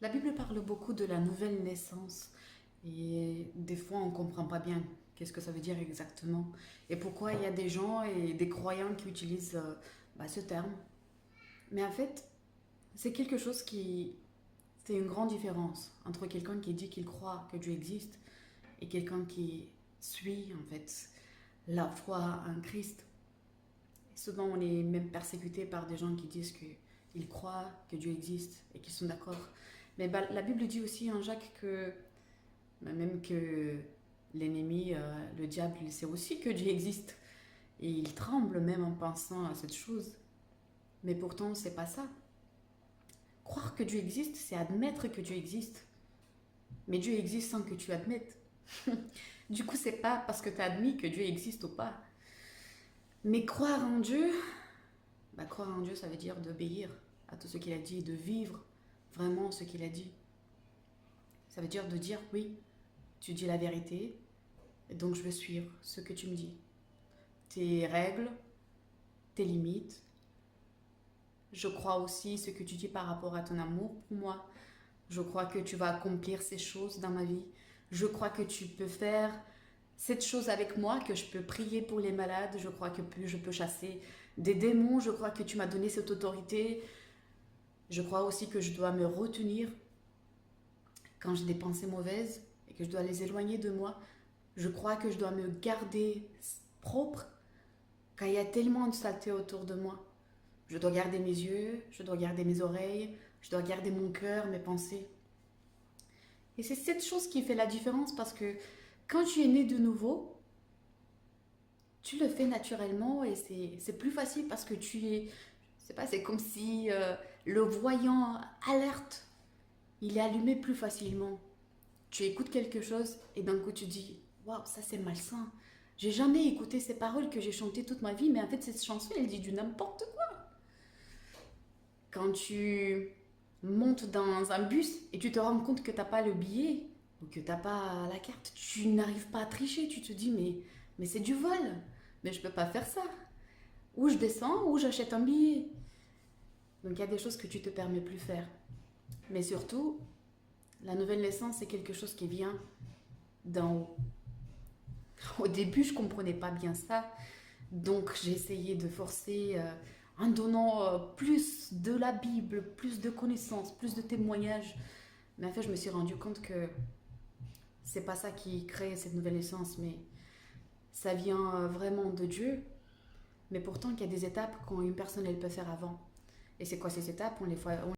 La Bible parle beaucoup de la nouvelle naissance et des fois on ne comprend pas bien qu'est-ce que ça veut dire exactement et pourquoi il y a des gens et des croyants qui utilisent ce terme. Mais en fait, c'est quelque chose qui... C'est une grande différence entre quelqu'un qui dit qu'il croit que Dieu existe et quelqu'un qui suit en fait la foi en Christ. Et souvent on est même persécuté par des gens qui disent qu'ils croient que Dieu existe et qu'ils sont d'accord. Mais la Bible dit aussi en Jacques que même que l'ennemi, le diable, il sait aussi que Dieu existe. Et il tremble même en pensant à cette chose. Mais pourtant, c'est pas ça. Croire que Dieu existe, c'est admettre que Dieu existe. Mais Dieu existe sans que tu admettes. Du coup, c'est pas parce que tu as admis que Dieu existe ou pas. Mais croire en Dieu, croire en Dieu, ça veut dire d'obéir à tout ce qu'il a dit, de vivre vraiment ce qu'il a dit. Ça veut dire de dire oui, tu dis la vérité, donc je vais suivre ce que tu me dis. Tes règles, tes limites. Je crois aussi ce que tu dis par rapport à ton amour pour moi. Je crois que tu vas accomplir ces choses dans ma vie. Je crois que tu peux faire cette chose avec moi, que je peux prier pour les malades. Je crois que je peux chasser des démons. Je crois que tu m'as donné cette autorité. Je crois aussi que je dois me retenir quand j'ai des pensées mauvaises et que je dois les éloigner de moi. Je crois que je dois me garder propre quand il y a tellement de saleté autour de moi. Je dois garder mes yeux, je dois garder mes oreilles, je dois garder mon cœur, mes pensées. Et c'est cette chose qui fait la différence parce que quand tu es né de nouveau, tu le fais naturellement et c'est plus facile parce que tu es, je sais pas, c'est comme si le voyant alerte, il est allumé plus facilement. Tu écoutes quelque chose et d'un coup tu dis, waouh, ça c'est malsain. J'ai jamais écouté ces paroles que j'ai chantées toute ma vie, mais en fait cette chanson elle dit du n'importe quoi. Quand tu montes dans un bus et tu te rends compte que tu n'as pas le billet ou que tu n'as pas la carte, tu n'arrives pas à tricher. Tu te dis, mais c'est du vol. Mais je ne peux pas faire ça. Ou je descends ou j'achète un billet. Donc il y a des choses que tu te permets plus faire. Mais surtout, la nouvelle naissance, c'est quelque chose qui vient d'en haut. Au début, je ne comprenais pas bien ça. Donc j'ai essayé de forcer en donnant plus de la Bible, plus de connaissances, plus de témoignages. Mais en fait, je me suis rendu compte que c'est pas ça qui crée cette nouvelle essence, mais ça vient vraiment de Dieu. Mais pourtant, il y a des étapes qu'une personne elle peut faire avant. Et c'est quoi ces étapes? On